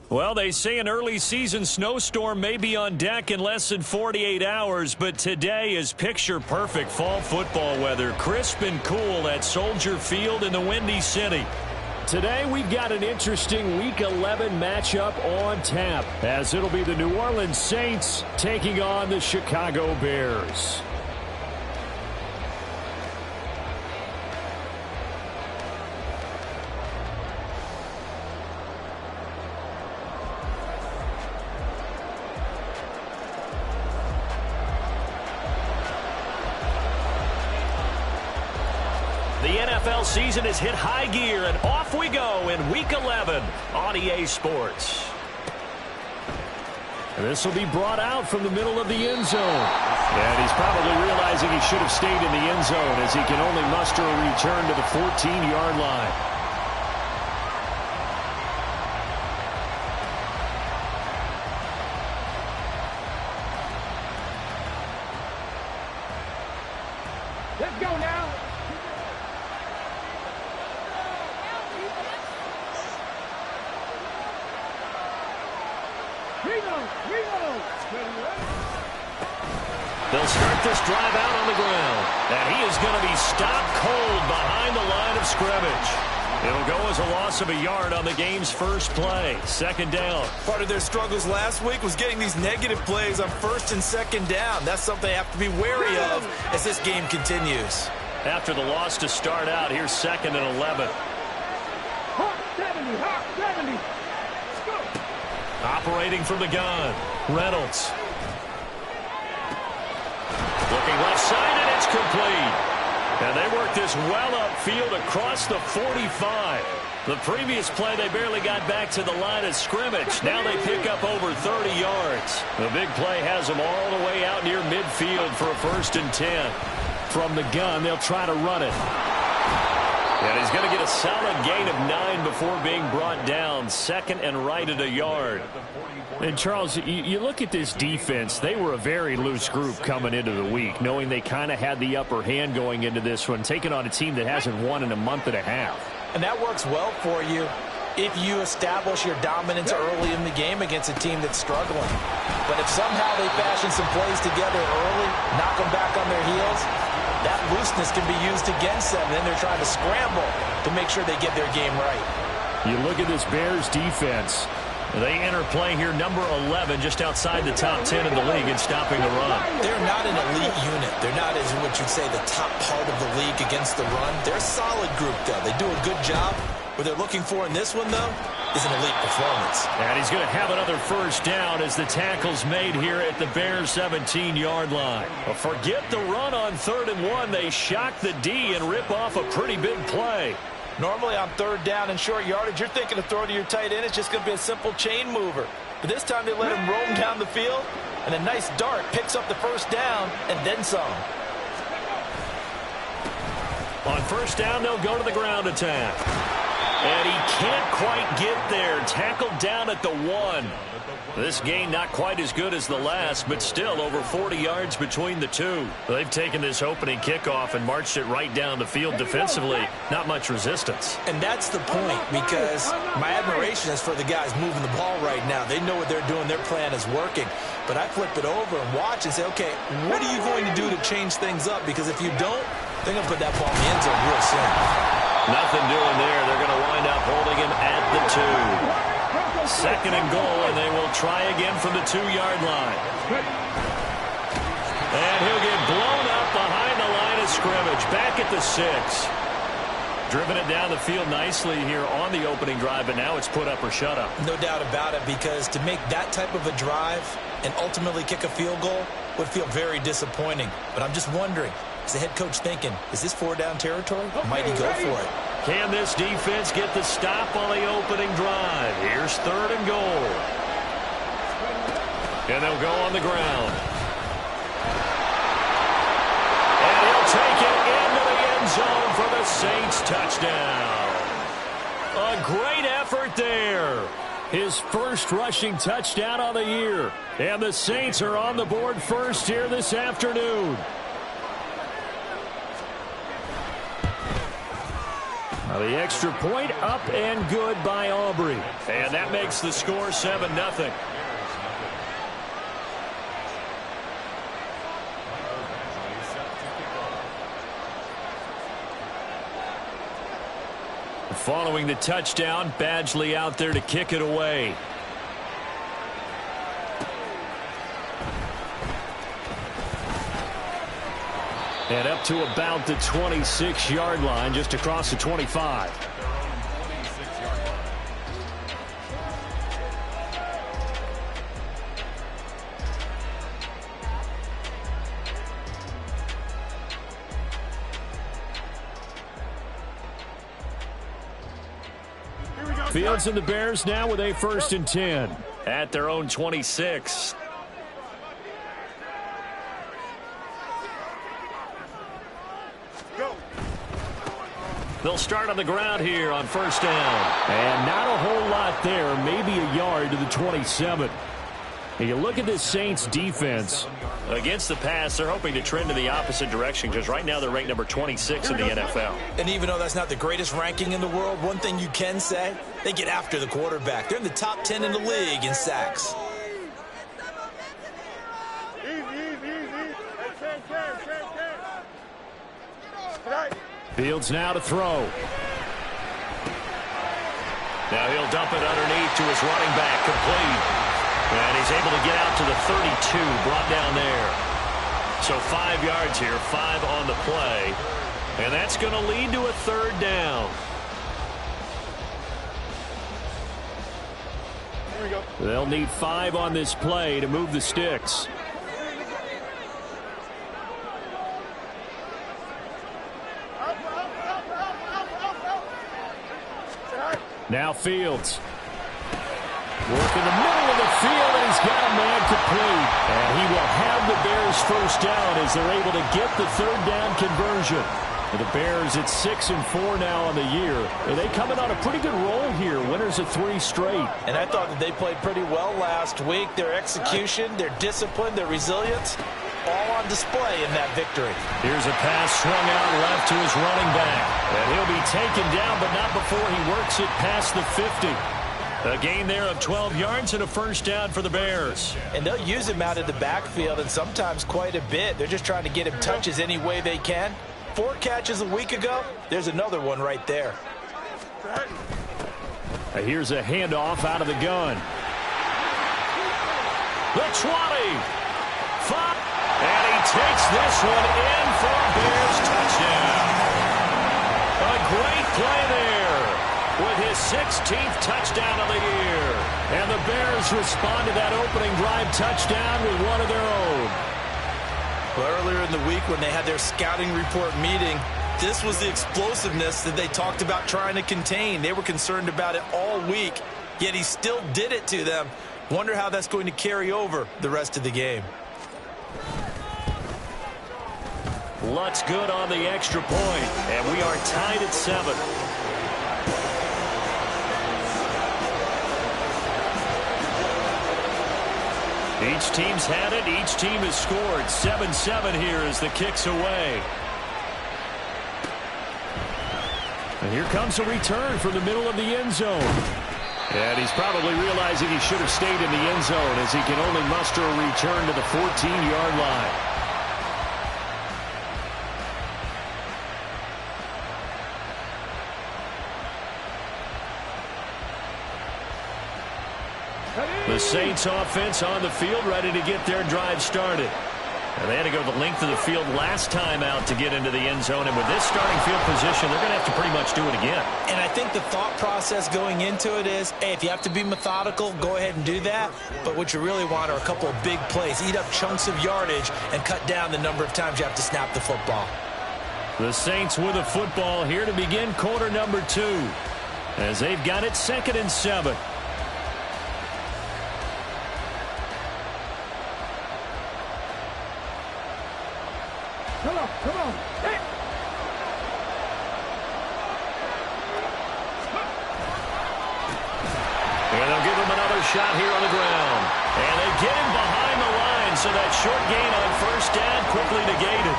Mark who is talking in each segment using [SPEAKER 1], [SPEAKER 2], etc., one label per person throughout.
[SPEAKER 1] Well, they say an early season snowstorm may be on deck in less than 48 hours, but today is picture-perfect fall football weather. Crisp and cool at Soldier Field in the Windy City.
[SPEAKER 2] Today we've got an interesting Week 11 matchup on tap, as it'll be the New Orleans Saints taking on the Chicago Bears.
[SPEAKER 1] The NFL season has hit high gear, and off we go in Week 11 on EA Sports.
[SPEAKER 2] This will be brought out from the middle of the end zone. And he's probably realizing he should have stayed in the end zone, as he can only muster a return to the 14-yard line.
[SPEAKER 3] Let's go now.
[SPEAKER 1] They'll start this drive out on the ground. And he is going to be stopped cold behind the line of scrimmage. It'll go as a loss of a yard on the game's first play. Second down.
[SPEAKER 4] Part of their struggles last week was getting these negative plays on first and second down. That's something they have to be wary of as this game continues.
[SPEAKER 1] After the loss to start out, here's 2nd and 11.
[SPEAKER 3] Hot 70. Let's go.
[SPEAKER 1] Operating from the gun, Reynolds. Looking left side, and it's complete. And they work this well upfield across the 45. The previous play, they barely got back to the line of scrimmage. Now they pick up over 30 yards. The big play has them all the way out near midfield for a 1st and 10.
[SPEAKER 2] From the gun, they'll try to run it.
[SPEAKER 1] And he's going to get a solid gain of 9 before being brought down. 2nd and right at a yard.
[SPEAKER 2] And, Charles, you look at this defense. They were a very loose group coming into the week, knowing they kind of had the upper hand going into this one, taking on a team that hasn't won in a month and a half.
[SPEAKER 4] And that works well for you if you establish your dominance early in the game against a team that's struggling. But if somehow they fashion some plays together early, knock them back on their heels, that looseness can be used against them. Then they're trying to scramble to make sure they get their game right.
[SPEAKER 2] You look at this Bears defense.
[SPEAKER 1] They enter play here, number 11, just outside the top 10 in the league in stopping the run.
[SPEAKER 4] They're not an elite unit. They're not, as what you'd say, the top part of the league against the run. They're a solid group, though. They do a good job. What they're looking for in this one, though, is an elite performance.
[SPEAKER 1] And he's going to have another 1st down as the tackle's made here at the Bears' 17-yard line. Well, forget the run on 3rd and 1. They shock the D and rip off a pretty big play.
[SPEAKER 4] Normally on 3rd down and short yardage, you're thinking of throwing to your tight end. It's just going to be a simple chain mover. But this time they let him roam down the field, and a nice dart picks up the 1st down and then some.
[SPEAKER 1] On 1st down, they'll go to the ground attack. And he can't quite get there. Tackled down at the 1. This game not quite as good as the last, but still over 40 yards between the two. They've taken this opening kickoff and marched it right down the field defensively. Not much resistance.
[SPEAKER 4] And that's the point, because my admiration is for the guys moving the ball right now. They know what they're doing. Their plan is working. But I flip it over and watch and say, okay, what are you going to do to change things up? Because if you don't, they're going to put that ball in the end zone real soon.
[SPEAKER 1] Nothing doing there. They're going to wind up holding him at the 2. 2nd and goal, and they will try again from the 2-yard line. And he'll get blown up behind the line of scrimmage. Back at the 6. Driven it down the field nicely here on the opening drive, but now it's put up or shut up.
[SPEAKER 4] No doubt about it, because to make that type of a drive and ultimately kick a field goal would feel very disappointing. But I'm just wondering, is the head coach thinking, is this 4-down territory? Might he go for it?
[SPEAKER 1] Can this defense get the stop on the opening drive? Here's 3rd and goal. And they'll go on the ground. And he'll take it into the end zone for the Saints touchdown. A great effort there.
[SPEAKER 2] His 1st rushing touchdown on the year. And the Saints are on the board first here this afternoon. The extra point up and good by Aubrey.
[SPEAKER 1] And that makes the score 7-0.
[SPEAKER 2] Following the touchdown, Badgley out there to kick it away. And up to about the 26-yard line, just across the 25. Fields and the Bears now with a 1st and 10.
[SPEAKER 1] At their own 26. They'll start on the ground here on 1st down.
[SPEAKER 2] And not a whole lot there, maybe a yard to the 27. And you look at this Saints defense.
[SPEAKER 1] Against the pass, they're hoping to trend in the opposite direction because right now they're ranked number 26 in the NFL.
[SPEAKER 4] And even though that's not the greatest ranking in the world, one thing you can say, they get after the quarterback. They're in the top 10 in the league in sacks.
[SPEAKER 2] Fields now to throw.
[SPEAKER 1] Now he'll dump it underneath to his running back, complete. And he's able to get out to the 32, brought down there. So 5 yards here, 5 on the play. And that's going to lead to a 3rd down.
[SPEAKER 3] Here we go.
[SPEAKER 2] They'll need 5 on this play to move the sticks. Now Fields. Work in the middle of the field, and he's got a man complete. And he will have the Bears 1st down as they're able to get the 3rd down conversion. And the Bears at 6-4 now on the year. And they coming on a pretty good roll here. Winners of 3 straight.
[SPEAKER 4] And I thought that they played pretty well last week. Their execution, their discipline, their resilience, all on display in that victory.
[SPEAKER 2] Here's a pass swung out left to his running back. And he'll be taken down, but not before he works it past the 50.
[SPEAKER 1] A gain there of 12 yards and a 1st down for the Bears.
[SPEAKER 4] And they'll use him out of the backfield, and sometimes quite a bit. They're just trying to get him touches any way they can. 4 catches a week ago. There's another one right there.
[SPEAKER 2] Here's a handoff out of the gun.
[SPEAKER 1] The 20. 5. And he takes this one in for a Bears touchdown. A great play there with his 16th touchdown of the year.
[SPEAKER 2] And the Bears respond to that opening drive touchdown with one of their own.
[SPEAKER 4] Well, earlier in the week when they had their scouting report meeting, this was the explosiveness that they talked about trying to contain. They were concerned about it all week, yet he still did it to them. Wonder how that's going to carry over the rest of the game.
[SPEAKER 1] Lutt's good on the extra point, and we are tied at 7. Each team's had it. Each team has scored. 7-7 here as the kick's away.
[SPEAKER 2] And here comes a return from the middle of the end zone. And he's probably realizing he should have stayed in the end zone as he can only muster a return to the 14-yard line. The Saints offense on the field, ready to get their drive started. And they had to go the length of the field last time out to get into the end zone. And with this starting field position, they're going to have to pretty much do it again.
[SPEAKER 4] And I think the thought process going into it is, hey, if you have to be methodical, go ahead and do that. But what you really want are a couple of big plays. Eat up chunks of yardage and cut down the number of times you have to snap the football.
[SPEAKER 2] The Saints with a football here to begin quarter number 2. As they've got it 2nd and 7.
[SPEAKER 3] Come on, come on. Hey.
[SPEAKER 1] And they'll give him another shot here on the ground. And they get him behind the line, so that short gain on 1st down quickly negated.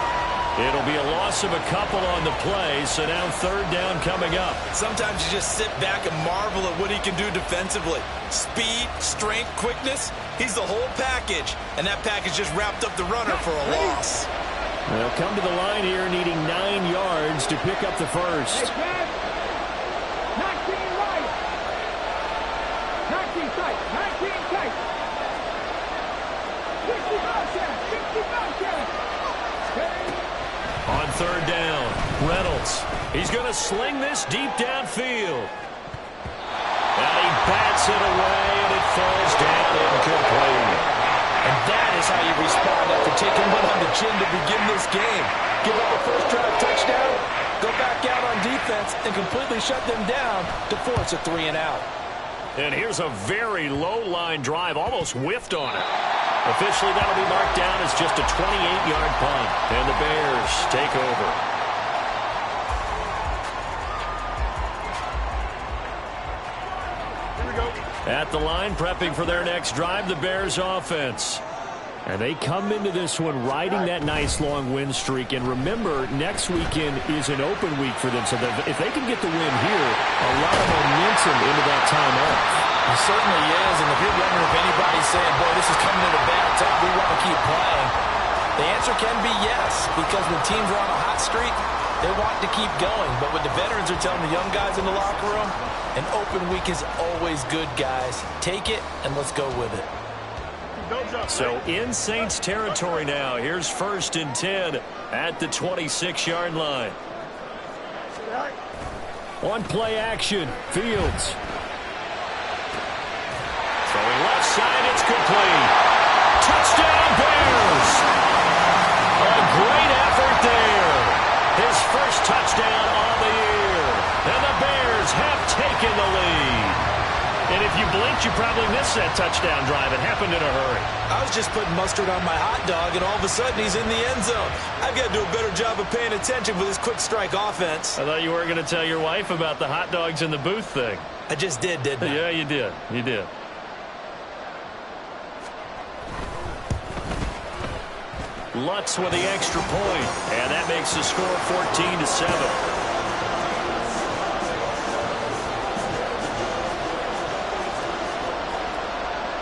[SPEAKER 2] It'll be a loss of a couple on the play, so now third down coming up.
[SPEAKER 4] Sometimes you just sit back and marvel at what he can do defensively. Speed, strength, quickness, he's the whole package. And that package just wrapped up the runner for a loss.
[SPEAKER 2] They'll come to the line here needing 9 yards to pick up the first.
[SPEAKER 3] 19 right. 19 tight. 19 tight. 60 motion. 60 motion.
[SPEAKER 2] On third down, Reynolds. He's going to sling this deep downfield. And he bats it away, and it falls down incomplete.
[SPEAKER 4] And that is how you respond after taking one on the chin to begin this game. Give up a first drive touchdown, go back out on defense, and completely shut them down to force a 3 and out.
[SPEAKER 2] And here's a very low-line drive, almost whiffed on it. Officially, that'll be marked down as just a 28-yard punt. And the Bears take over.
[SPEAKER 3] Here we go.
[SPEAKER 2] At the line, prepping for their next drive, the Bears offense. And they come into this one riding that nice long win streak. And remember, next weekend is an open week for them. So that if they can get the win here, a lot of momentum into that time off.
[SPEAKER 4] It certainly is, and if you're wondering if anybody's saying, boy, this is coming at a bad time, we want to keep playing, the answer can be yes, because when teams are on a hot streak, they want to keep going. But what the veterans are telling the young guys in the locker room, an open week is always good, guys. Take it, and let's go with it.
[SPEAKER 2] So in Saints territory now, here's 1st and 10 at the 26-yard line. On play action, Fields. Throwing left side, it's complete. Touchdown, Bears! A great effort there. His first touchdown on the year. And the Bears have taken the lead. And if you blinked, you probably missed that touchdown drive. It happened in a hurry.
[SPEAKER 4] I was just putting mustard on my hot dog, and all of a sudden he's in the end zone. I've got to do a better job of paying attention with this quick strike offense.
[SPEAKER 2] I thought you weren't going to tell your wife about the hot dogs in the booth thing.
[SPEAKER 4] I just did, didn't I?
[SPEAKER 2] Yeah, you did. You did. Lutz with the extra point, and that makes the score 14-7.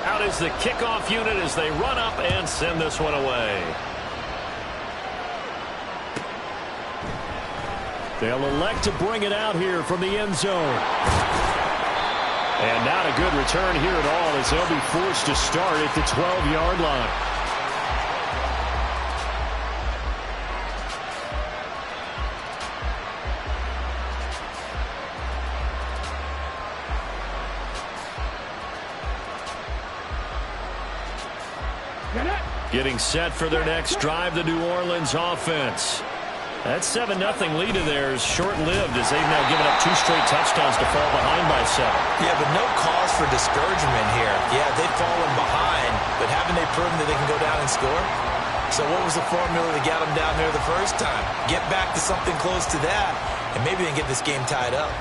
[SPEAKER 2] Out is the kickoff unit as they run up and send this one away. They'll elect to bring it out here from the end zone. And not a good return here at all as they'll be forced to start at the 12-yard line. Getting set for their next drive, the New Orleans offense. That 7-0 lead of theirs short-lived as they've now given up 2 straight touchdowns to fall behind by 7.
[SPEAKER 4] Yeah, but no cause for discouragement here. Yeah, they've fallen behind, but haven't they proven that they can go down and score? So what was the formula that got them down there the first time? Get back to something close to that, and maybe they can get this game tied up.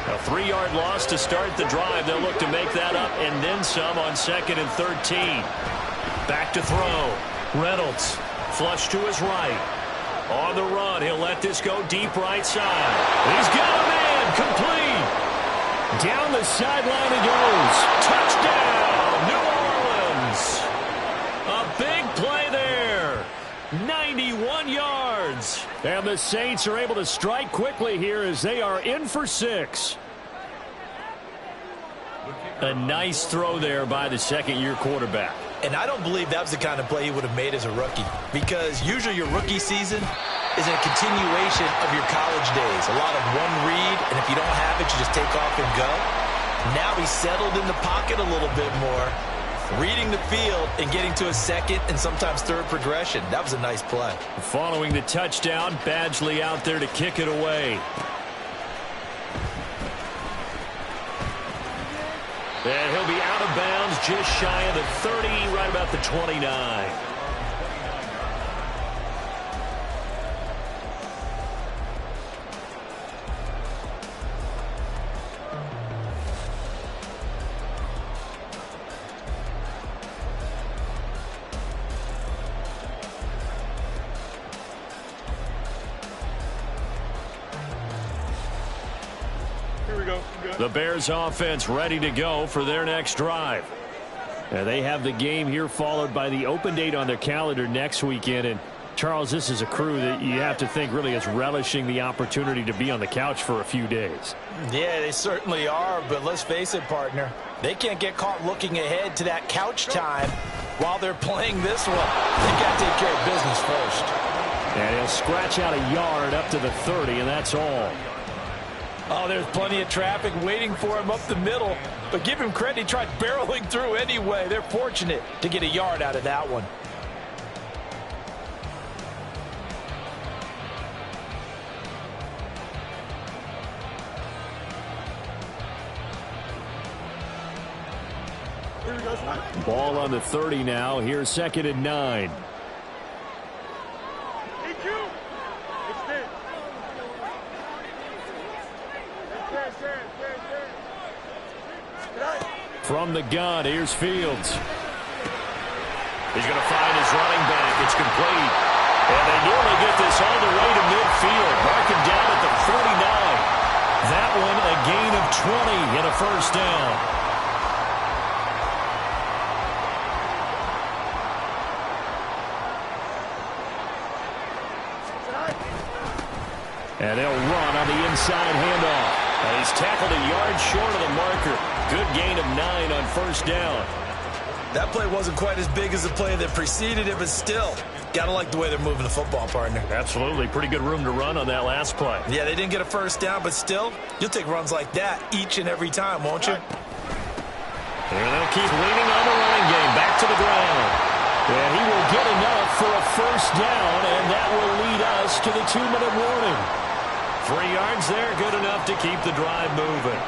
[SPEAKER 2] A 3-yard loss to start the drive. They'll look to make that up and then some on 2nd and 13. Back to throw. Reynolds. Flush to his right. On the run, he'll let this go deep right side. He's got a man. Complete. Down the sideline he goes. Touchdown, New Orleans. A big play there. 91 yards. And the Saints are able to strike quickly here as they are in for 6. A nice throw there by the second-year quarterback.
[SPEAKER 4] And I don't believe that was the kind of play he would have made as a rookie, because usually your rookie season is a continuation of your college days. A lot of one read, and if you don't have it, you just take off and go. Now he's settled in the pocket a little bit more, reading the field and getting to a second and sometimes third progression. That was a nice play.
[SPEAKER 2] Following the touchdown, Badgley out there to kick it away. And he'll be out of bounds just shy of the 30, right about the 29.
[SPEAKER 1] The Bears offense ready to go for their next drive.
[SPEAKER 2] They have the game here followed by the open date on their calendar next weekend. And Charles, this is a crew that you have to think really is relishing the opportunity to be on the couch for a few days.
[SPEAKER 4] Yeah, they certainly are, but let's face it, partner. They can't get caught looking ahead to that couch time while they're playing this one. They've got to take care of business first.
[SPEAKER 2] And he'll scratch out a yard up to the 30, and that's all.
[SPEAKER 4] Oh, there's plenty of traffic waiting for him up the middle. But give him credit, he tried barreling through anyway. They're fortunate to get a yard out of that one.
[SPEAKER 2] Ball on the 30 now. Here's 2nd and 9. From the gun, here's Fields.
[SPEAKER 1] He's going to find his running back. It's complete. And they nearly get this all the way to midfield. Mark him down at the 49. That one a gain of 20 and a first down.
[SPEAKER 2] And they'll run on the inside handoff.
[SPEAKER 1] And he's tackled a yard short of the marker. Good gain of 9 on first down.
[SPEAKER 4] That play wasn't quite as big as the play that preceded it, but still, gotta like the way they're moving the football, partner.
[SPEAKER 1] Absolutely. Pretty good room to run on that last play.
[SPEAKER 4] Yeah, they didn't get a first down, but still, you'll take runs like that each and every time, won't you?
[SPEAKER 1] And they'll keep leaning on the running game. Back to the ground.
[SPEAKER 2] And he will get enough for a first down, and that will lead us to the 2-minute warning.
[SPEAKER 1] 3 yards there, good enough to keep the drive moving.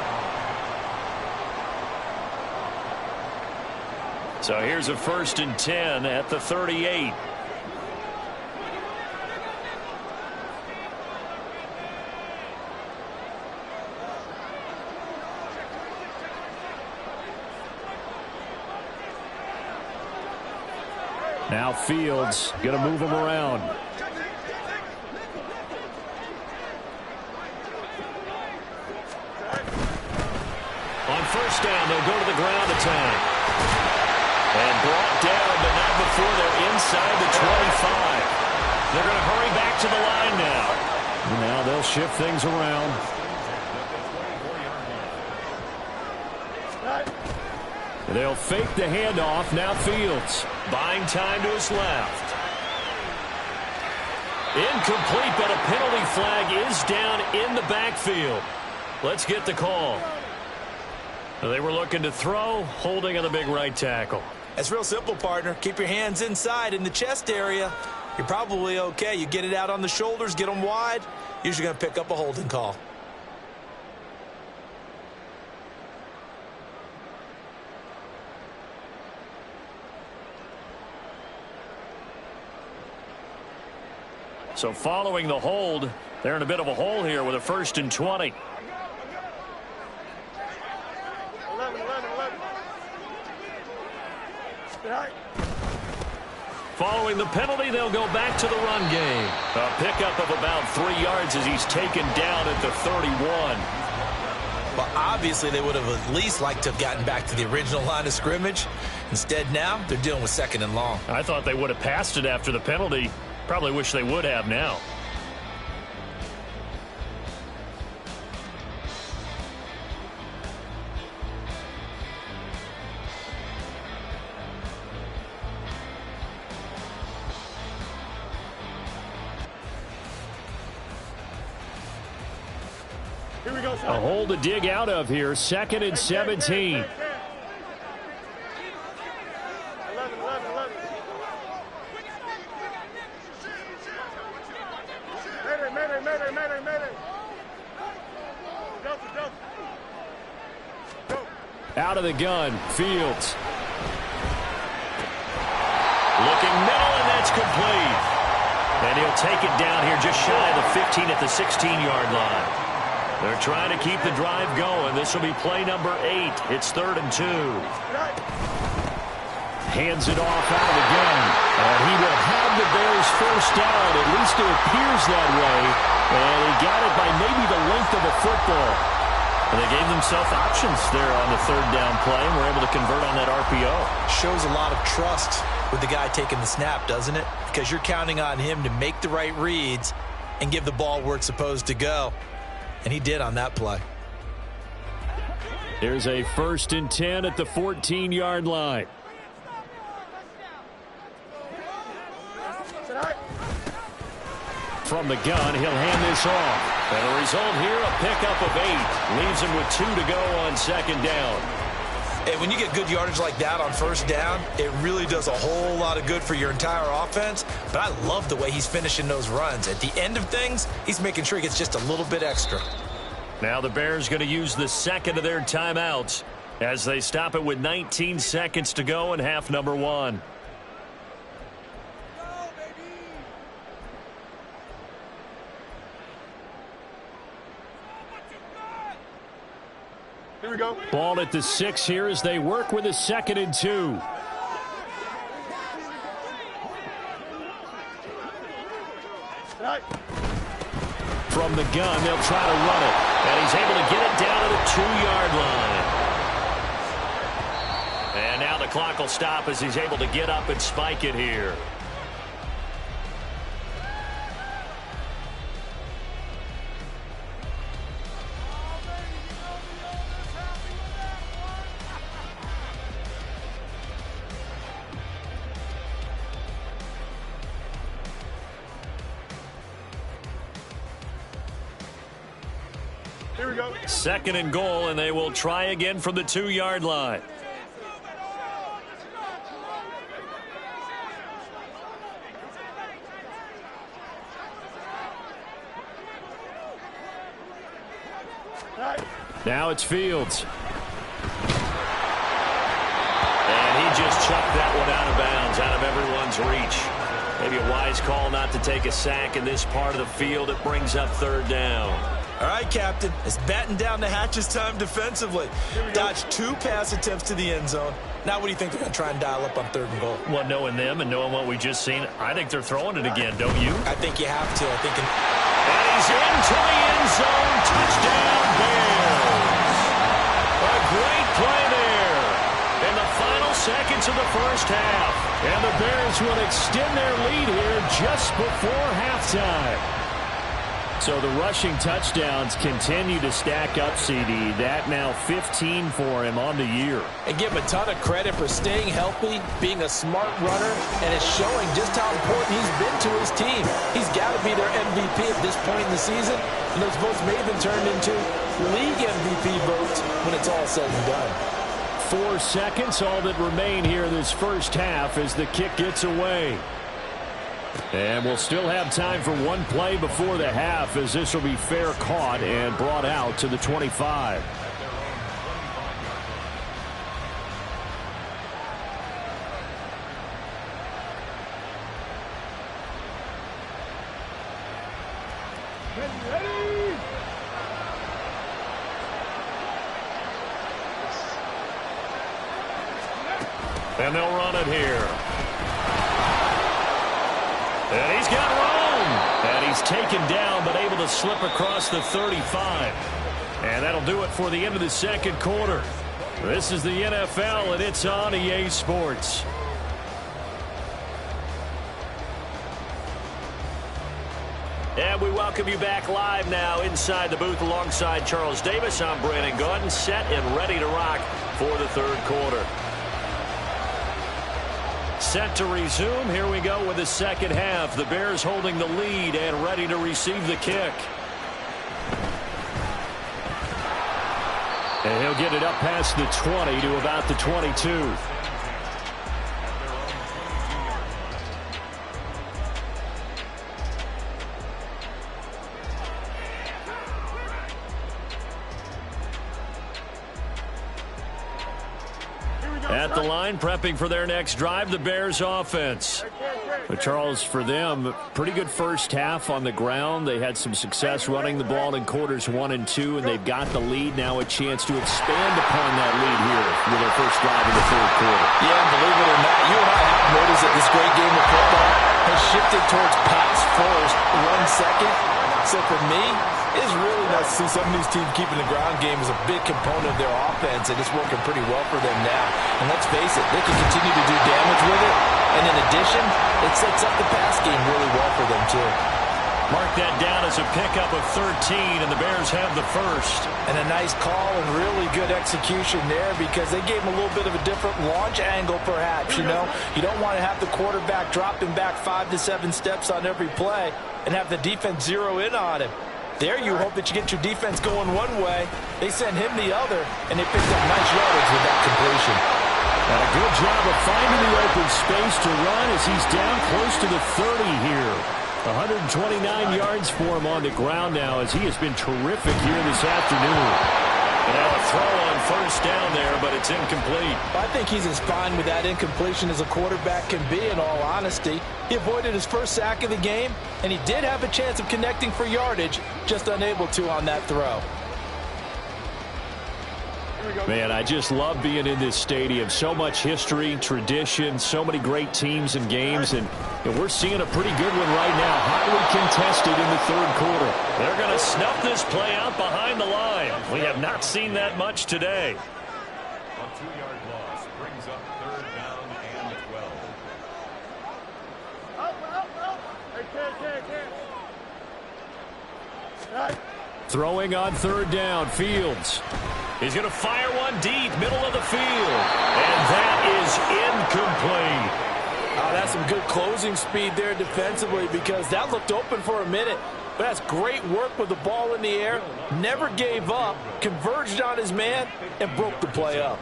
[SPEAKER 1] So here's a 1st and 10 at the 38.
[SPEAKER 2] Now Fields going to move him around.
[SPEAKER 1] On first down, they'll go to the ground attack. And brought down, but not before they're inside the 25. They're going to hurry back to the line now.
[SPEAKER 2] Now they'll shift things around. They'll fake the handoff. Now Fields.
[SPEAKER 1] Buying time to his left. Incomplete, but a penalty flag is down in the backfield. Let's get the call. They were looking to throw, holding on the big right tackle.
[SPEAKER 4] It's real simple, partner. Keep your hands inside in the chest area. You're probably okay. You get it out on the shoulders, get them wide. Usually going to pick up a holding call.
[SPEAKER 1] So following the hold, they're in a bit of a hole here with a 1st and 20. Following the penalty, they'll go back to the run game. A pickup of about 3 yards as he's taken down at the 31.
[SPEAKER 4] Well, obviously, they would have at least liked to have gotten back to the original line of scrimmage. Instead, now, they're dealing with 2nd and long.
[SPEAKER 1] I thought they would have passed it after the penalty. Probably wish they would have now.
[SPEAKER 2] A hole to dig out of here. 2nd and 17. Out of the gun, Fields.
[SPEAKER 1] Looking middle, and that's complete. And he'll take it down here just shy of the 15 at the 16-yard line. They're trying to keep the drive going. This will be play number 8. It's 3rd and 2.
[SPEAKER 2] Hands it off out of the gun. And he will have the Bears first down. At least it appears that way. And he got it by maybe the length of a football.
[SPEAKER 1] And they gave themselves options there on the third down play and were able to convert on that RPO.
[SPEAKER 4] Shows a lot of trust with the guy taking the snap, doesn't it? Because you're counting on him to make the right reads and give the ball where it's supposed to go. And he did on that play.
[SPEAKER 2] There's a 1st and 10 at the 14-yard line. From the gun, he'll hand this off. And the result here, a pickup of 8. Leaves him with 2 to go on 2nd down.
[SPEAKER 4] And when you get good yardage like that on 1st down, it really does a whole lot of good for your entire offense. But I love the way he's finishing those runs. At the end of things, he's making sure he gets just a little bit extra.
[SPEAKER 1] Now the Bears going to use the 2nd of their timeouts as they stop it with 19 seconds to go in half number 1.
[SPEAKER 3] Here we go.
[SPEAKER 2] Ball at the 6 here as they work with a 2nd and 2. From the gun, they'll try to run it. And he's able to get it down to the 2-yard line. And now the clock will stop as he's able to get up and spike it here.
[SPEAKER 3] Here we go.
[SPEAKER 1] 2nd and goal, and they will try again from the 2-yard line. Now it's Fields. And he just chucked that one out of bounds, out of everyone's reach. Maybe a wise call not to take a sack in this part of the field. It brings up 3rd down.
[SPEAKER 4] All right, Captain. It's batten down the hatches time defensively. Dodged 2 pass attempts to the end zone. Now what do you think they're going to try and dial up on 3rd and goal?
[SPEAKER 1] Well, knowing them and knowing what we just seen, I think they're throwing it again, don't you?
[SPEAKER 4] I think you have to.
[SPEAKER 1] And he's into the end zone. Touchdown, Bears. A great play there in the final seconds of the 1st half.
[SPEAKER 2] And the Bears will extend their lead here just before halftime. So the rushing touchdowns continue to stack up, CD. That now 15 for him on the year.
[SPEAKER 4] And give him a ton of credit for staying healthy, being a smart runner, and it's showing just how important he's been to his team. He's got to be their MVP at this point in the season, and those votes may have been turned into league MVP votes when it's all said and done.
[SPEAKER 2] 4 seconds, all that remain here this 1st half as the kick gets away. And we'll still have time for one play before the half as this will be fair caught and brought out to the 25.
[SPEAKER 3] Ready?
[SPEAKER 1] And they'll run it here. And he's got room. And he's taken down but able to slip across the 35. And that'll do it for the end of the 2nd quarter. This is the NFL, and it's on EA Sports. And we welcome you back live now inside the booth alongside Charles Davis. I'm Brandon Gordon, set and ready to rock for the 3rd quarter. Set to resume. Here we go with the 2nd half. The Bears holding the lead and ready to receive the kick.
[SPEAKER 2] And he'll get it up past the 20 to about the 22.
[SPEAKER 1] At the line, prepping for their next drive, the Bears offense.
[SPEAKER 2] But Charles, for them, pretty good 1st half on the ground. They had some success running the ball in quarters 1 and 2, and they've got the lead. Now a chance to expand upon that lead here with their 1st drive in the 3rd quarter.
[SPEAKER 4] Yeah, and believe it or not, you and I have noticed that this great game of football has shifted towards pass first, run second. So for me, It's really nice to see some of these teams keeping the ground game as a big component of their offense, and it's working pretty well for them now. And let's face it, they can continue to do damage with it. And in addition, it sets up the pass game really well for them, too.
[SPEAKER 1] Mark that down as a pickup of 13, and the Bears have the first.
[SPEAKER 4] And a nice call and really good execution there because they gave him a little bit of a different launch angle, perhaps, you know. You don't want to have the quarterback dropping back 5 to 7 steps on every play and have the defense zero in on him. There you hope that you get your defense going one way. They send him the other, and they picked up nice yardage with that completion.
[SPEAKER 2] And a good job of finding the open space to run as he's down close to the 30 here. 129 yards for him on the ground now as he has been terrific here this afternoon.
[SPEAKER 1] Now a throw on first down there, but it's incomplete.
[SPEAKER 4] I think he's as fine with that incompletion as a quarterback can be, in all honesty. He avoided his first sack of the game, and he did have a chance of connecting for yardage, just unable to on that throw.
[SPEAKER 2] Man, I just love being in this stadium. So much history, tradition, so many great teams and games, and we're seeing a pretty good one right now. Highly contested in the third quarter.
[SPEAKER 1] They're going to snuff this play out behind the line. We have not seen that much today.
[SPEAKER 5] A 2-yard loss brings up third down and 12.
[SPEAKER 2] Throwing on third down, Fields.
[SPEAKER 1] He's going to fire one deep, middle of the field. And that is incomplete.
[SPEAKER 4] Oh, that's some good closing speed there defensively because that looked open for a minute. But that's great work with the ball in the air. Never gave up, converged on his man, and broke the play up.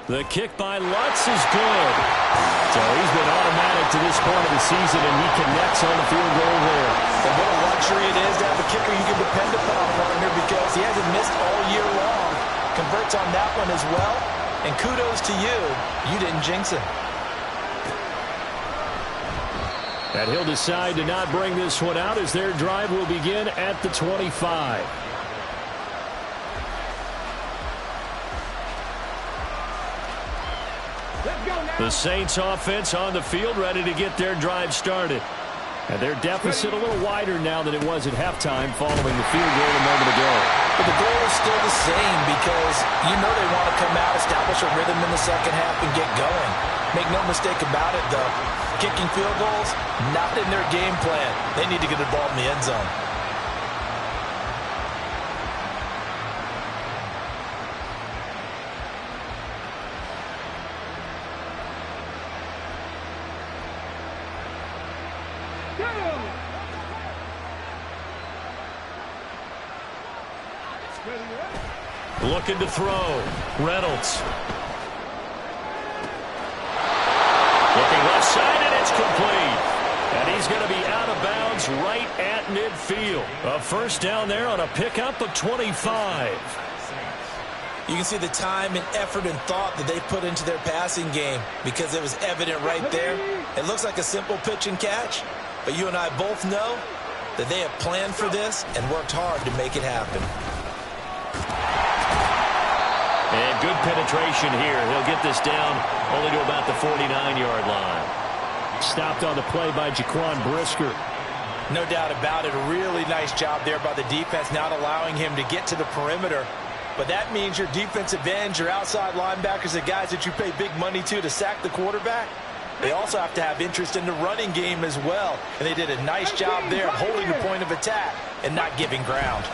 [SPEAKER 1] The kick by Lutz is good.
[SPEAKER 2] So he's been automatic to this point of the season, and he connects on the field goal there.
[SPEAKER 4] And what a luxury it is to have a kicker you can depend upon, partner, because he hasn't missed all year long. Converts on that one as well. And kudos to you. You didn't jinx him.
[SPEAKER 2] And he'll decide to not bring this one out as their drive will begin at the 25.
[SPEAKER 1] The Saints offense on the field ready to get their drive started.
[SPEAKER 2] And their deficit a little wider now than it was at halftime following the field goal a moment ago.
[SPEAKER 4] But the goal is still the same because you know they want to come out, establish a rhythm in the second half, and get going. Make no mistake about it, though. Kicking field goals, not in their game plan. They need to get the ball in the end zone.
[SPEAKER 1] Looking to throw. Reynolds. Looking left side, and it's complete. And he's going to be out of bounds right at midfield. A first down there on a pickup of 25.
[SPEAKER 4] You can see the time and effort and thought that they put into their passing game because it was evident right there. It looks like a simple pitch and catch, but you and I both know that they have planned for this and worked hard to make it happen.
[SPEAKER 1] And good penetration here. He'll get this down only to about the 49-yard line.
[SPEAKER 2] Stopped on the play by Jaquan Brisker.
[SPEAKER 4] No doubt about it. A really nice job there by the defense, not allowing him to get to the perimeter. But that means your defensive ends, your outside linebackers, the guys that you pay big money to sack the quarterback, they also have to have interest in the running game as well. And they did a nice job there of holding the point of attack and not giving ground.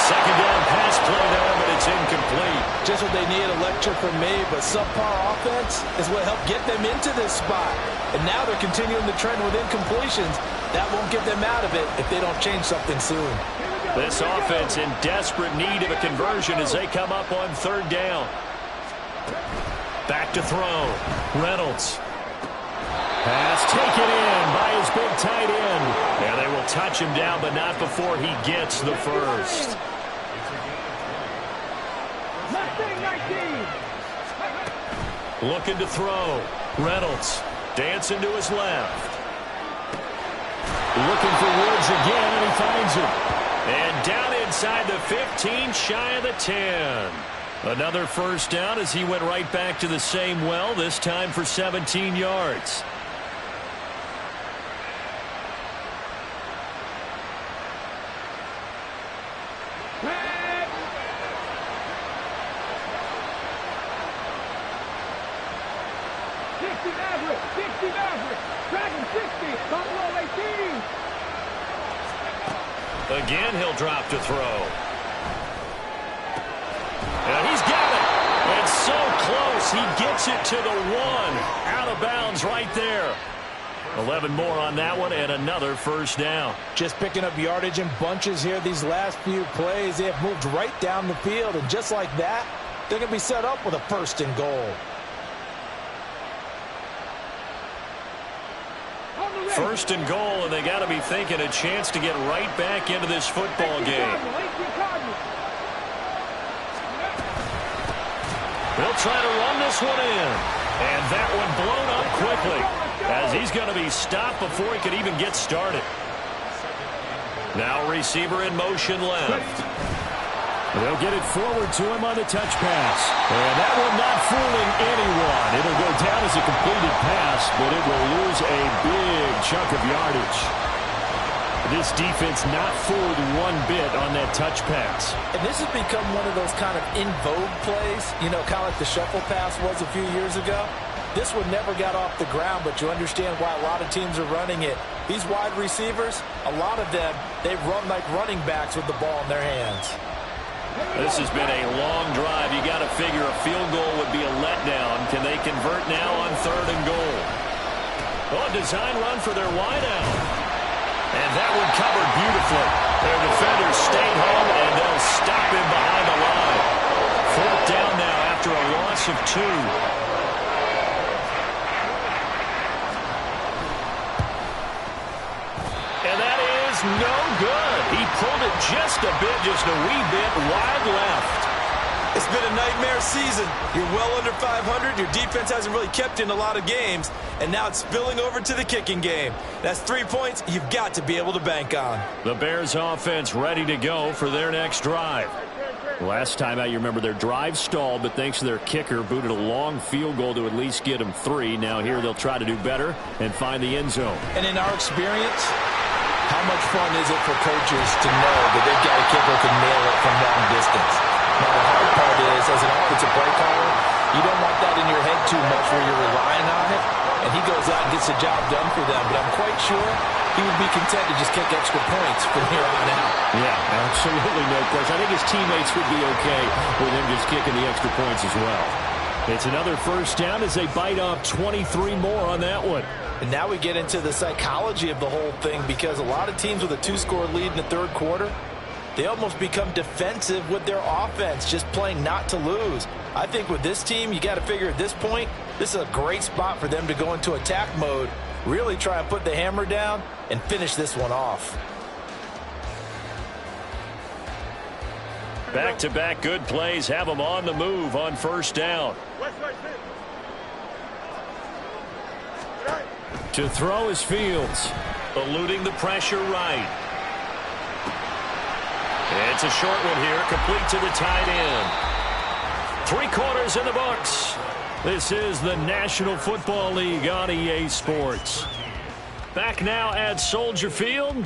[SPEAKER 1] Second down pass play there, but it's incomplete.
[SPEAKER 4] Just what they need, a lecture from me, but subpar offense is what helped get them into this spot. And now they're continuing the trend with incompletions. That won't get them out of it if they don't change something soon.
[SPEAKER 1] This offense in desperate need of a conversion as they come up on third down. Back to throw. Reynolds.
[SPEAKER 2] Pass taken in by his big tight end.
[SPEAKER 1] Yeah, they will touch him down, but not before he gets the first. Looking to throw. Reynolds dancing to his left.
[SPEAKER 2] Looking for Woods again, and he finds him.
[SPEAKER 1] And down inside the 15, shy of the 10. Another first down as he went right back to the same well, this time for 17 yards.
[SPEAKER 3] 60 Maverick. 60 Maverick. Dragon 60. Buffalo 18.
[SPEAKER 1] Again, he'll drop to throw. And he's got it. And so close. He gets it to the 1. Out of bounds right there. 11 more on that one and another first down.
[SPEAKER 4] Just picking up yardage in bunches here these last few plays. They have moved right down the field, and just like that, they're going to be set up with a first and goal.
[SPEAKER 1] First and goal, and they got to be thinking a chance to get right back into this football game. They'll try to run this one in. And that one blown up quickly as he's going to be stopped before he could even get started. Now receiver in motion left.
[SPEAKER 2] They'll get it forward to him on the touch pass. And that one not fooling anyone. It'll go down as a completed pass, but it will lose a big chunk of yardage. This defense not fooled one bit on that touch pass.
[SPEAKER 4] And this has become one of those kind of in vogue plays, you know, kind of like the shuffle pass was a few years ago. This one never got off the ground, but you understand why a lot of teams are running it. These wide receivers, a lot of them, they run like running backs with the ball in their hands.
[SPEAKER 1] This has been a long drive. You got to figure a field goal would be a letdown. Can they convert now on 3rd and goal? Oh, design run for their wideout. And that one covered beautifully. Their defenders stayed home, and they'll stop him behind the line. 4th down now after a loss of 2. And that is no good. He pulled it just a bit, just a wee bit wide left.
[SPEAKER 6] It's been a nightmare season. You're well under 500. Your defense hasn't really kept in a lot of games. And now it's spilling over to the kicking game. That's 3 points you've got to be able to bank on.
[SPEAKER 1] The Bears offense ready to go for their next drive. Last time out, you remember their drive stalled, but thanks to their kicker, booted a long field goal to at least get them 3. Now here they'll try to do better and find the end zone.
[SPEAKER 4] And in our experience, how much fun is it for coaches to know that they've got a kicker who can nail it from long distance? Now, the hard part is, as an offensive play caller, you don't want that in your head too much where you're relying on it, and he goes out and gets the job done for them. But I'm quite sure he would be content to just kick extra points from here on out.
[SPEAKER 2] Yeah, absolutely no question. I think his teammates would be okay with him just kicking the extra points as well. It's another first down as they bite off 23 more on that one.
[SPEAKER 4] And now we get into the psychology of the whole thing, because a lot of teams with a 2-score lead in the 3rd quarter, they almost become defensive with their offense, just playing not to lose. I think with this team, you got to figure at this point, this is a great spot for them to go into attack mode, really try and put the hammer down and finish this one off.
[SPEAKER 1] Back-to-back good plays have them on the move on first down.
[SPEAKER 2] To throw is Fields.
[SPEAKER 1] Eluding the pressure right. It's a short one here, complete to the tight end. 3 quarters in the books. This is the National Football League on EA Sports. Back now at Soldier Field.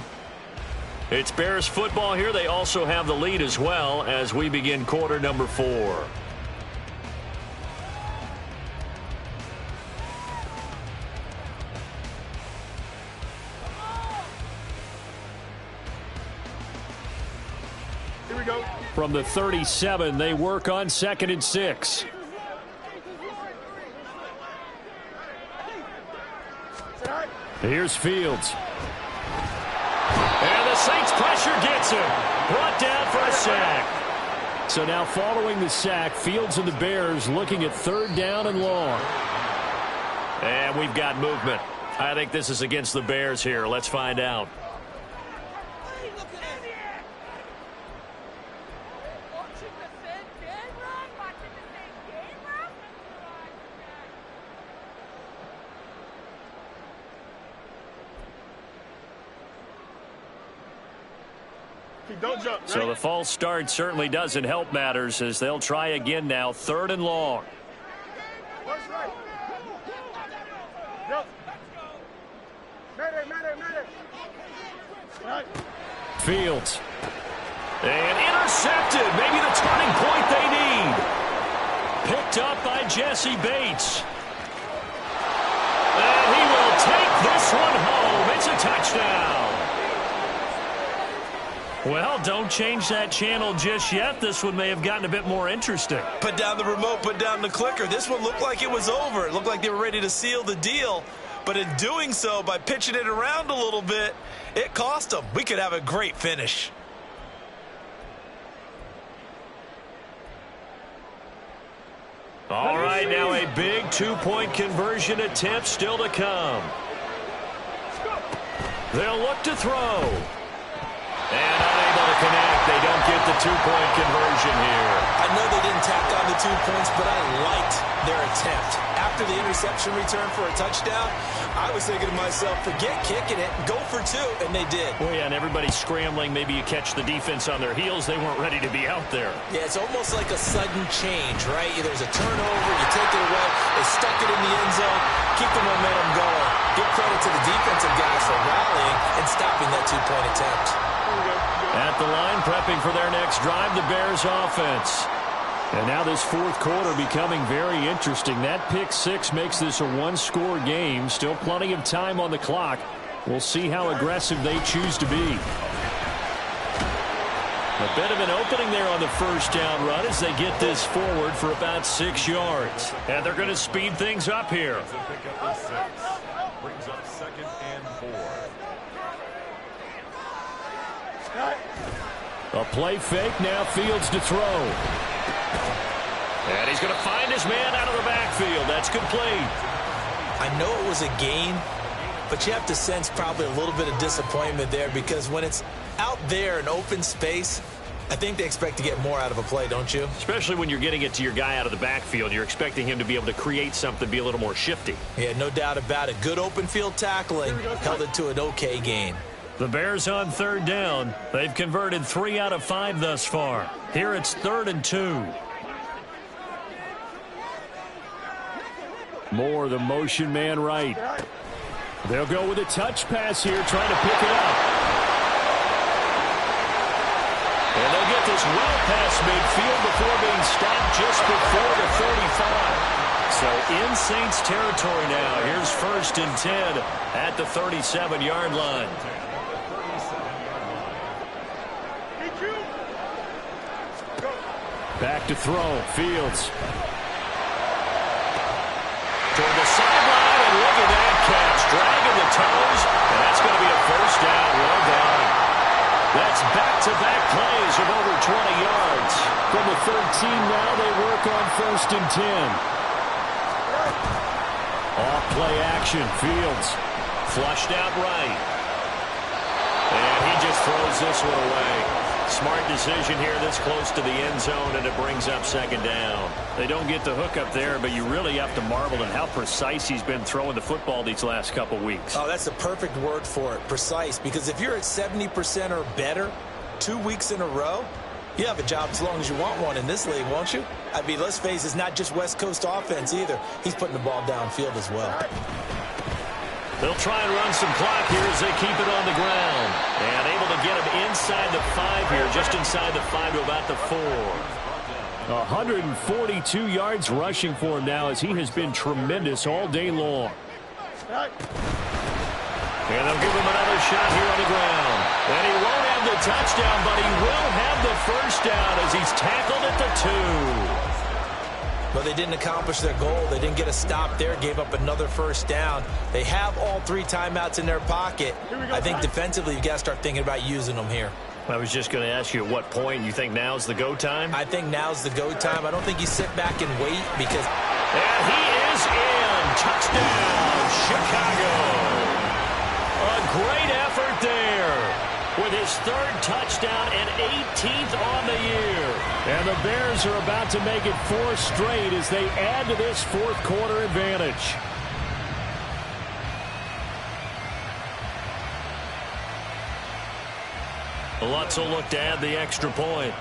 [SPEAKER 1] It's Bears football here. They also have the lead as well as we begin quarter number 4.
[SPEAKER 3] Here we go.
[SPEAKER 2] From the 37, they work on 2nd and 6. Here's Fields.
[SPEAKER 1] And the Saints pressure gets him. Brought down for a sack.
[SPEAKER 2] So now following the sack, Fields and the Bears looking at 3rd down and long.
[SPEAKER 1] And we've got movement. I think this is against the Bears here. Let's find out.
[SPEAKER 3] Don't jump.
[SPEAKER 1] So the false start certainly doesn't help matters as they'll try again now. 3rd and long. Fields. And intercepted. Maybe the turning point they need. Picked up by Jesse Bates. this one home. It's a touchdown. Well, don't change that channel just yet. This one may have gotten a bit more interesting.
[SPEAKER 6] Put down the remote, put down the clicker. This one looked like it was over. It looked like they were ready to seal the deal. But in doing so, by pitching it around a little bit, it cost them. We could have a great finish.
[SPEAKER 1] All right, now a big two-point conversion attempt still to come. They'll look to throw. And unable to connect. They don't get the two-point conversion here.
[SPEAKER 4] I know they didn't tack on the 2 points, but I liked their attempt. After the interception return for a touchdown, I was thinking to myself, forget kicking it, go for 2, and they did.
[SPEAKER 1] Well, yeah, and everybody's scrambling. Maybe you catch the defense on their heels. They weren't ready to be out there.
[SPEAKER 4] Yeah, it's almost like a sudden change, right? There's a turnover, you take it away, they stuck it in the end zone, keep the momentum going. Give credit to the defensive guys for rallying and stopping that 2-point attempt.
[SPEAKER 1] At the line, prepping for their next drive, the Bears offense. And now this fourth quarter becoming very interesting. That pick six makes this a one-score game. Still plenty of time on the clock. We'll see how aggressive they choose to be. A bit of an opening there on the first down run as they get this forward for about 6 yards. And they're going to speed things up here.
[SPEAKER 5] Brings up 2nd and 4.
[SPEAKER 2] A play fake, now Fields to throw.
[SPEAKER 1] And he's going to find his man out of the backfield. That's complete.
[SPEAKER 4] I know it was a gain, but you have to sense probably a little bit of disappointment there because when it's out there in open space, I think they expect to get more out of a play, don't you?
[SPEAKER 1] Especially when you're getting it to your guy out of the backfield. You're expecting him to be able to create something, be a little more shifty.
[SPEAKER 4] Yeah, no doubt about it. Good open field tackling held it to an okay gain.
[SPEAKER 1] The Bears on third down. They've converted 3 out of 5 thus far. Here it's 3rd and 2.
[SPEAKER 2] More the motion man right. They'll go with a touch pass here, trying to pick it up.
[SPEAKER 1] And they'll get this well past midfield before being stopped just before the 35. So in Saints territory now. Here's 1st and 10 at the 37-yard line.
[SPEAKER 2] Back to throw. Fields.
[SPEAKER 1] Toward the sideline, and look at that catch. Dragging the toes, and that's going to be a first down. Well done. That's back-to-back plays of over 20 yards.
[SPEAKER 2] From the 13 now, they work on 1st and 10. Off play action. Fields.
[SPEAKER 1] Flushed out right. And he just throws this one away. Smart decision here this close to the end zone, and it brings up 2nd down.
[SPEAKER 2] They don't get the hook up there, but you really have to marvel at how precise he's been throwing the football these last couple weeks.
[SPEAKER 4] Oh, that's the perfect word for it, precise, because if you're at 70% or better 2 weeks in a row, you have a job as long as you want one in this league, won't you? I mean, let's face it, it's not just West Coast offense either. He's putting the ball downfield as well.
[SPEAKER 1] They'll try and run some clock here as they keep it on the ground. And able to get him inside the 5 here, just inside the 5 to about the 4.
[SPEAKER 2] 142 yards rushing for him now as he has been tremendous all day long.
[SPEAKER 1] And they'll give him another shot here on the ground. And he won't have the touchdown, but he will have the first down as he's tackled at the 2.
[SPEAKER 4] But they didn't accomplish their goal. They didn't get a stop there, gave up another first down. They have all 3 timeouts in their pocket. I think defensively you've got to start thinking about using them here.
[SPEAKER 1] I was just going to ask you at what point you think now's the go time?
[SPEAKER 4] I think now's the go time. I don't think you sit back and wait because...
[SPEAKER 1] And he is in. Touchdown, Chicago. A great effort there with his 3rd touchdown and 18th on the year.
[SPEAKER 2] And the Bears are about to make it 4 straight as they add to this fourth quarter advantage.
[SPEAKER 1] Lutz will look to add the extra point.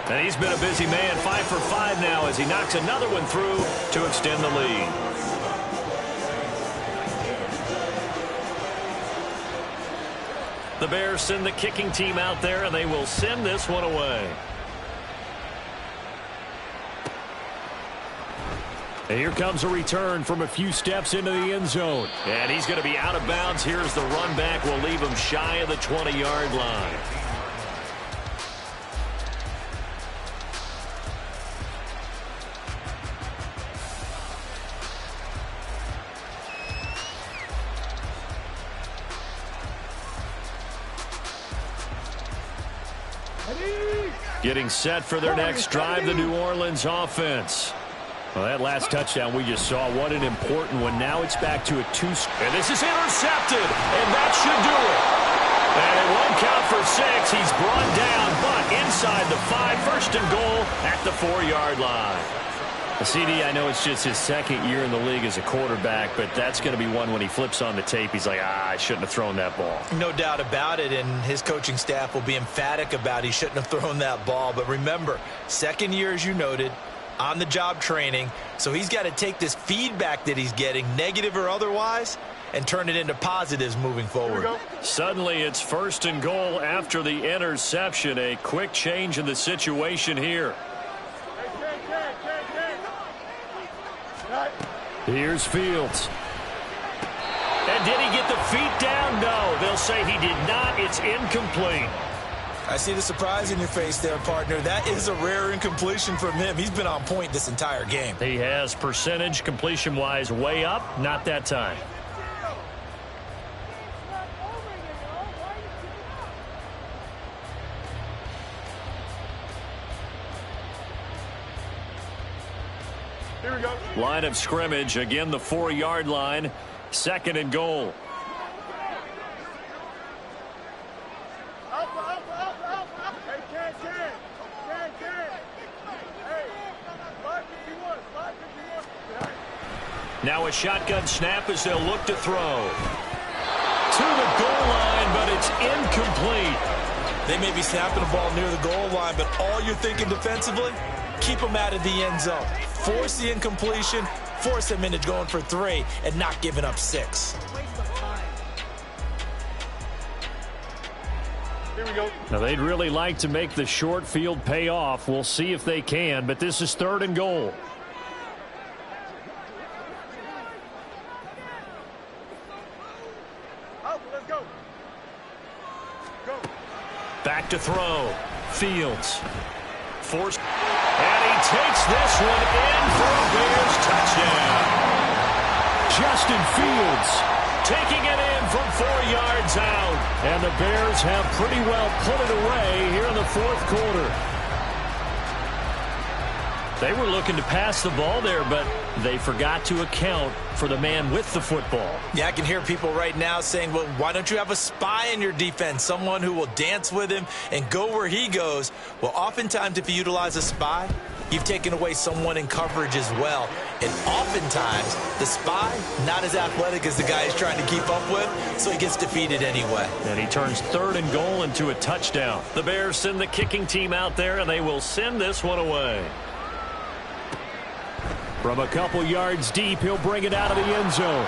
[SPEAKER 1] And he's been a busy man, 5 for 5 now as he knocks another one through to extend the lead. The Bears send the kicking team out there, and they will send this one away.
[SPEAKER 2] And here comes a return from a few steps into the end zone.
[SPEAKER 1] And he's going to be out of bounds. Here's the run back. We'll leave him shy of the 20-yard line. Getting set for their next drive, the New Orleans offense.
[SPEAKER 2] Well, that last touchdown we just saw, what an important one. Now it's back to a
[SPEAKER 1] And this is intercepted, and that should do it. And it won't count for 6. He's brought down, but inside the 5, first and goal at the 4-yard line.
[SPEAKER 2] CD, I know it's just his second year in the league as a quarterback, but that's going to be one when he flips on the tape, he's like, I shouldn't have thrown that ball.
[SPEAKER 4] No doubt about it, and his coaching staff will be emphatic about he shouldn't have thrown that ball. But remember, second year, as you noted, on-the-job training, so he's got to take this feedback that he's getting, negative or otherwise, and turn it into positives moving forward.
[SPEAKER 1] Suddenly, it's first and goal after the interception. A quick change in the situation here.
[SPEAKER 2] Here's Fields.
[SPEAKER 1] And did he get the feet down? No. They'll say he did not. It's incomplete.
[SPEAKER 4] I see the surprise in your face there, partner. That is a rare incompletion from him. He's been on point this entire game.
[SPEAKER 1] He has percentage completion-wise way up. Not that time.
[SPEAKER 3] Here we go.
[SPEAKER 1] Line of scrimmage, again the 4-yard line, second and goal.
[SPEAKER 3] Hey, Ken. Hey, 551, 551.
[SPEAKER 1] Now a shotgun snap as they'll look to throw. To the goal line, but it's incomplete.
[SPEAKER 4] They may be snapping the ball near the goal line, but all you're thinking defensively, keep them out of the end zone. Force the incompletion, force them into going for 3, and not giving up 6.
[SPEAKER 3] Here we go.
[SPEAKER 2] Now, they'd really like to make the short field pay off. We'll see if they can, but this is third and goal.
[SPEAKER 3] Let's go. Go.
[SPEAKER 1] Back to throw. Fields. Forced. And he takes this one in for a Bears touchdown.
[SPEAKER 2] Justin Fields
[SPEAKER 1] taking it in from 4 yards out.
[SPEAKER 2] And the Bears have pretty well put it away here in the fourth quarter.
[SPEAKER 1] They were looking to pass the ball there, but they forgot to account for the man with the football.
[SPEAKER 4] Yeah, I can hear people right now saying, well, why don't you have a spy in your defense, someone who will dance with him and go where he goes? Well, oftentimes if you utilize a spy, you've taken away someone in coverage as well. And oftentimes, the spy, not as athletic as the guy he's trying to keep up with, so he gets defeated anyway.
[SPEAKER 1] And he turns third and goal into a touchdown. The Bears send the kicking team out there, and they will send this one away.
[SPEAKER 2] From a couple yards deep, he'll bring it out of the end zone.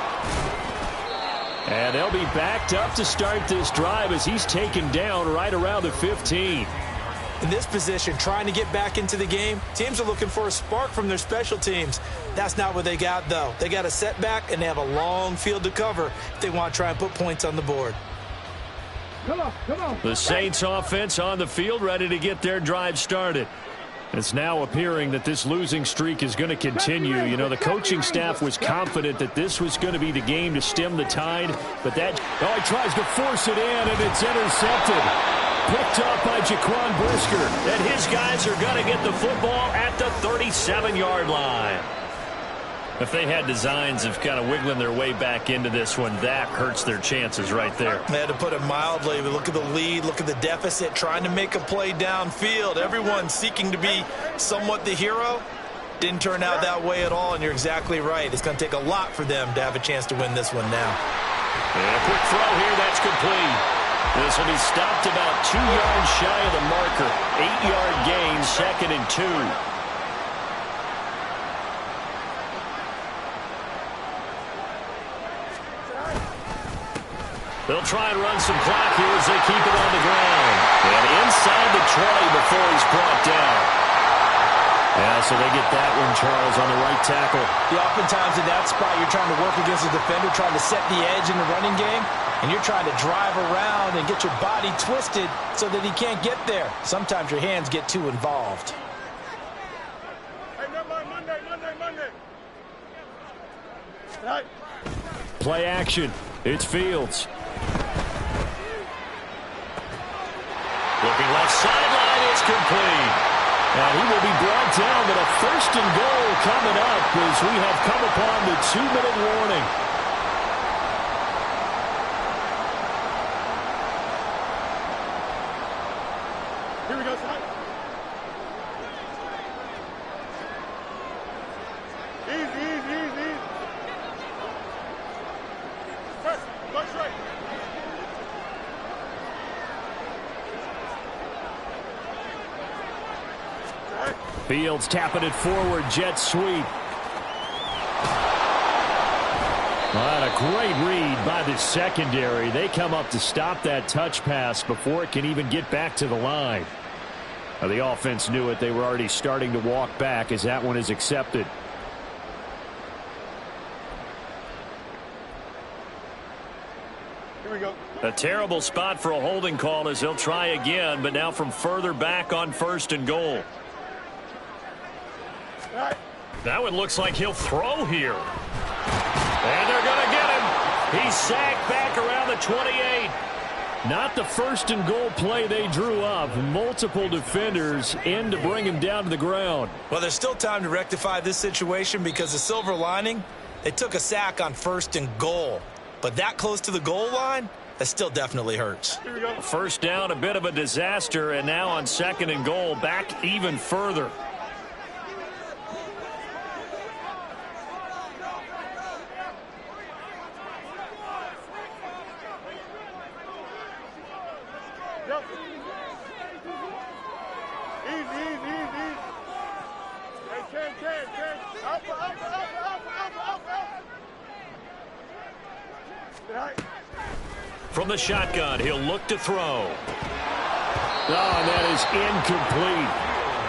[SPEAKER 2] And they'll be backed up to start this drive as he's taken down right around the 15.
[SPEAKER 4] In this position, trying to get back into the game, teams are looking for a spark from their special teams. That's not what they got, though. They got a setback, and they have a long field to cover if they want to try and put points on the board.
[SPEAKER 3] Come on.
[SPEAKER 2] The Saints offense on the field, ready to get their drive started. It's now appearing that this losing streak is going to continue. You know, the coaching staff was confident that this was going to be the game to stem the tide, but that, he tries to force it in, and it's intercepted. Picked up by Jaquan Brisker.
[SPEAKER 1] And his guys are going to get the football at the 37-yard line. If they had designs of kind of wiggling their way back into this one, that hurts their chances right there.
[SPEAKER 4] They had to put it mildly, but look at the lead, look at the deficit, trying to make a play downfield. Everyone seeking to be somewhat the hero. Didn't turn out that way at all, and you're exactly right. It's going to take a lot for them to have a chance to win this one now.
[SPEAKER 1] And a quick throw here, that's complete. This will be stopped about 2 yards shy of the marker. 8-yard gain, second and 2. They'll try and run some clock here as they keep it on the ground. And inside the 20 before he's brought down.
[SPEAKER 2] Yeah, so they get that one, Charles, on the right tackle.
[SPEAKER 4] Yeah, oftentimes in that spot, you're trying to work against a defender, trying to set the edge in the running game, and you're trying to drive around and get your body twisted so that he can't get there. Sometimes your hands get too involved.
[SPEAKER 3] Hey, Monday. Right.
[SPEAKER 2] Play action. It's Fields.
[SPEAKER 1] Looking left sideline, it's complete.
[SPEAKER 2] And he will be brought down, but a first and goal coming up as we have come upon the 2-minute warning.
[SPEAKER 3] Here we go, son. Easy. First, go straight.
[SPEAKER 2] Fields tapping it forward, jet sweep. What a great read by the secondary. They come up to stop that touch pass before it can even get back to the line. Now, the offense knew it. They were already starting to walk back as that one is accepted.
[SPEAKER 3] Here we go.
[SPEAKER 1] A terrible spot for a holding call as they'll try again, but now from further back on first and goal.
[SPEAKER 3] Right.
[SPEAKER 1] That one looks like he'll throw here. And they're going to get him. He's sacked back around the 28.
[SPEAKER 2] Not the first and goal play they drew up. Multiple defenders in to bring him down to the ground.
[SPEAKER 4] Well, there's still time to rectify this situation because the silver lining, they took a sack on first and goal. But that close to the goal line, that still definitely hurts.
[SPEAKER 3] Here we go.
[SPEAKER 1] First down, a bit of a disaster, and now on second and goal, back even further.
[SPEAKER 3] Yep. Easy. Hey, Ken. Alpha. Right.
[SPEAKER 1] From the shotgun, he'll look to throw.
[SPEAKER 2] Oh, and that is incomplete.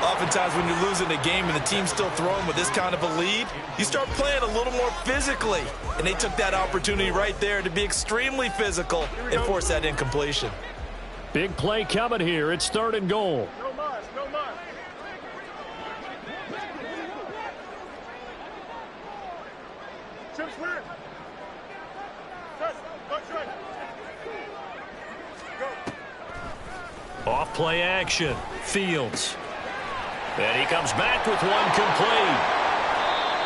[SPEAKER 4] Oftentimes when you're losing a game and the team's still throwing with this kind of a lead, you start playing a little more physically. And they took that opportunity right there to be extremely physical and force that incompletion.
[SPEAKER 2] Big play coming here. It's third and goal.
[SPEAKER 3] No mind. Chip clear. Go straight. Go.
[SPEAKER 1] Off play action. Fields. And he comes back with one complete.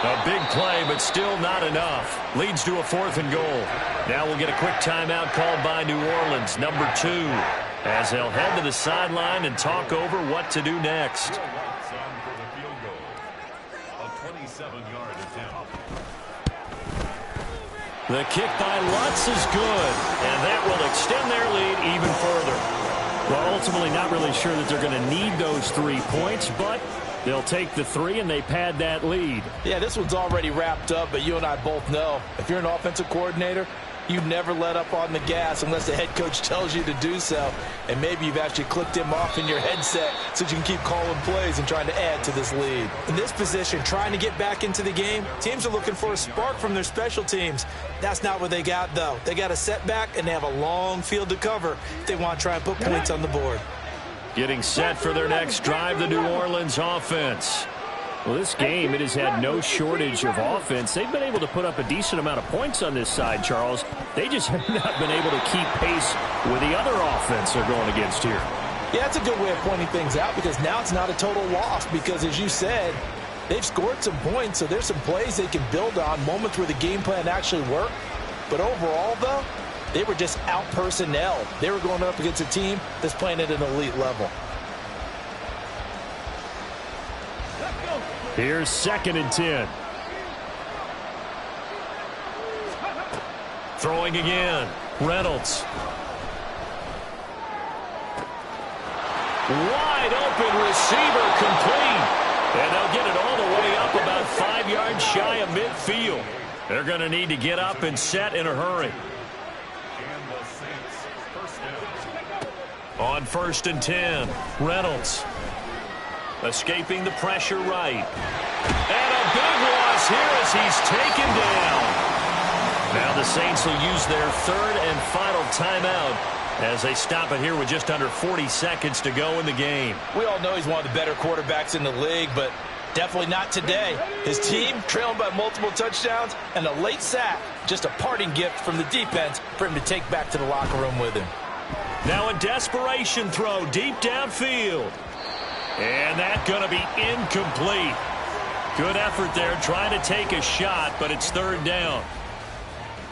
[SPEAKER 1] A big play, but still not enough. Leads to a fourth and goal. Now we'll get a quick timeout called by New Orleans, number 2, as they'll head to the sideline and talk over what to do next.
[SPEAKER 5] On for the field goal. A 27-yard attempt.
[SPEAKER 1] The kick by Lutz is good, and that will extend their lead even further.
[SPEAKER 2] Well, ultimately not really sure that they're going to need those 3 points, but they'll take the 3 and they pad that lead.
[SPEAKER 4] Yeah, this one's already wrapped up, but you and I both know if you're an offensive coordinator, you never let up on the gas unless the head coach tells you to do so. And maybe you've actually clicked him off in your headset so you can keep calling plays and trying to add to this lead. In this position, trying to get back into the game, teams are looking for a spark from their special teams. That's not what they got, though. They got a setback, and they have a long field to cover if they want to try and put points on the board.
[SPEAKER 1] Getting set for their next drive, the New Orleans offense.
[SPEAKER 2] Well, this game, it has had no shortage of offense. They've been able to put up a decent amount of points on this side, Charles. They just have not been able to keep pace with the other offense they're going against here.
[SPEAKER 4] Yeah, that's a good way of pointing things out because now it's not a total loss because, as you said, they've scored some points, so there's some plays they can build on, moments where the game plan actually worked. But overall, though, they were just out-personnel. They were going up against a team that's playing at an elite level.
[SPEAKER 2] Here's second and 10.
[SPEAKER 1] Throwing again. Reynolds. Wide open receiver complete. And they'll get it all the way up about 5 yards shy of midfield. They're going to need to get up and set in a hurry.
[SPEAKER 5] And the Saints first down.
[SPEAKER 1] On first and 10, Reynolds. Escaping the pressure right. And a big loss here as he's taken down. Now the Saints will use their third and final timeout as they stop it here with just under 40 seconds to go in the game.
[SPEAKER 4] We all know he's one of the better quarterbacks in the league, but definitely not today. His team trailing by multiple touchdowns and a late sack. Just a parting gift from the defense for him to take back to the locker room with him.
[SPEAKER 1] Now a desperation throw deep downfield. And that's going to be incomplete. Good effort there trying to take a shot, but it's third down.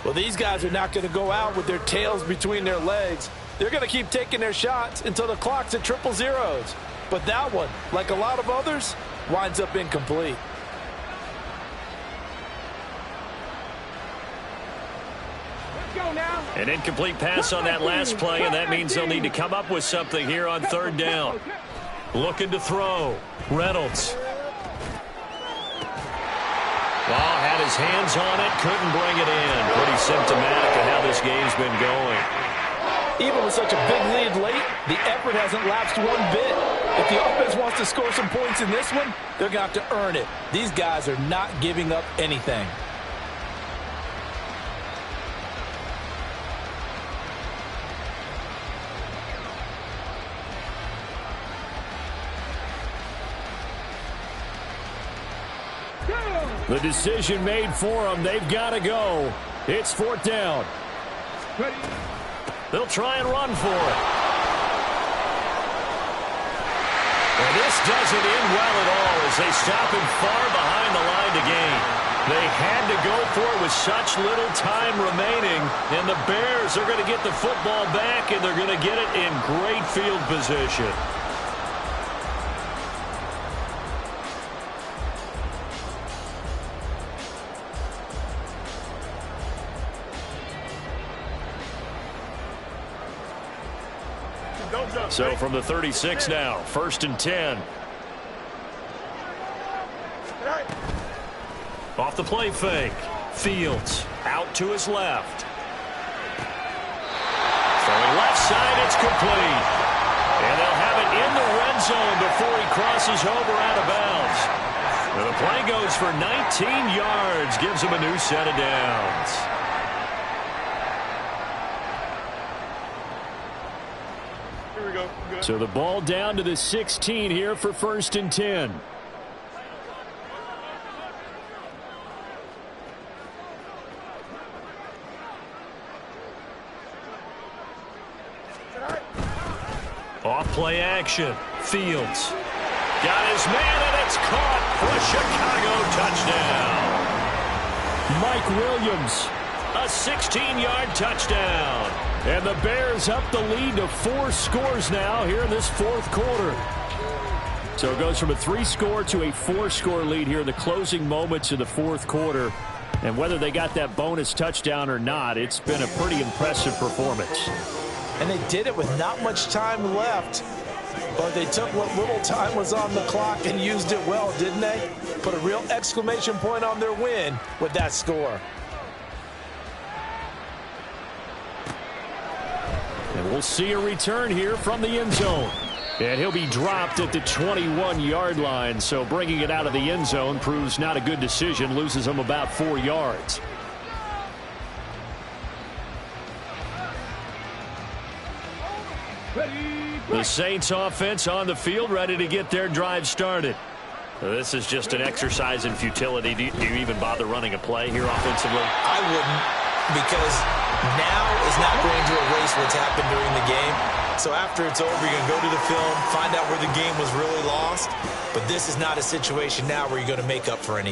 [SPEAKER 6] Well, these guys are not going to go out with their tails between their legs. They're going to keep taking their shots until the clock's at triple zeros. But that one, like a lot of others, winds up incomplete.
[SPEAKER 3] Let's go now.
[SPEAKER 1] An incomplete pass on that last play, and that means they'll need to come up with something here on third down. Looking to throw. Reynolds. Ball had his hands on it, couldn't bring it in. Pretty symptomatic of how this game's been going.
[SPEAKER 6] Even with such a big lead late, the effort hasn't lapsed one bit. If the offense wants to score some points in this one, they're going to have to earn it. These guys are not giving up anything.
[SPEAKER 2] The decision made for them. They've got to go. It's fourth down.
[SPEAKER 3] Ready.
[SPEAKER 1] They'll try and run for it. And this doesn't end well at all as they stop him far behind the line to gain. They had to go for it with such little time remaining, and the Bears are going to get the football back, and they're going to get it in great field position. So from the 36 now, first and 10. Off the play fake. Fields out to his left. Throwing left side, it's complete. And they'll have it in the red zone before he crosses over out of bounds. And the play goes for 19 yards, gives him a new set of downs.
[SPEAKER 2] So the ball down to the 16 here for first and 10.
[SPEAKER 1] Off play action. Fields got his man, and it's caught for a Chicago touchdown.
[SPEAKER 2] Mike Williams.
[SPEAKER 1] A 16-yard touchdown.
[SPEAKER 2] And the Bears up the lead to 4 scores now here in this fourth quarter. So it goes from a 3-score to a 4-score lead here in the closing moments of the fourth quarter. And whether they got that bonus touchdown or not, it's been a pretty impressive performance.
[SPEAKER 4] And they did it with not much time left. But they took what little time was on the clock and used it well, didn't they? Put a real exclamation point on their win with that score.
[SPEAKER 2] And we'll see a return here from the end zone. And he'll be dropped at the 21-yard line. So bringing it out of the end zone proves not a good decision. Loses him about 4 yards.
[SPEAKER 1] The Saints offense on the field, ready to get their drive started. This is just an exercise in futility. Do you even bother running a play here offensively?
[SPEAKER 4] I wouldn't, because now is not going to erase what's happened during the game. So after it's over, you're going to go to the film, find out where the game was really lost. But this is not a situation now where you're going to make up for anything.